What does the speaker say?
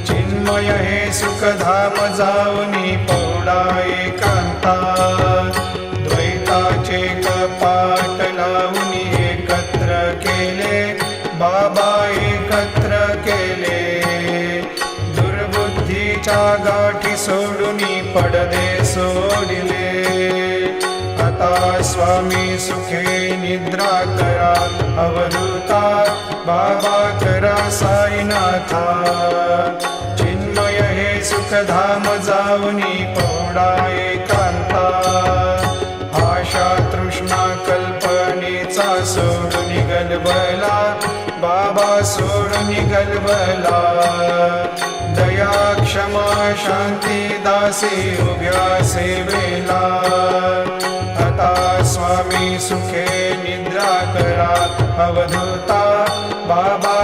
चिन्मय हे सुखधाम जाऊनी पौडा एकांता द्वैताचे कपाट लावून एकत्र केले बाबा एकत्र केले दुर्बुद्धीच्या गाठी सोडून पडदे सोडिले आता स्वामी सुखे निद्रा करा अवधूता बाबा करा साईनाथा चिन्मय हे सुखधाम जाऊनी पौडा एकांता आशा तृष्णा कल्पनेचा सोडून गलबला बाबा सोडून गलबला दया क्षमा शांती दासी उभ्या सेवेला आता स्वामी सुखे निद्रा करा अवधूता बाबा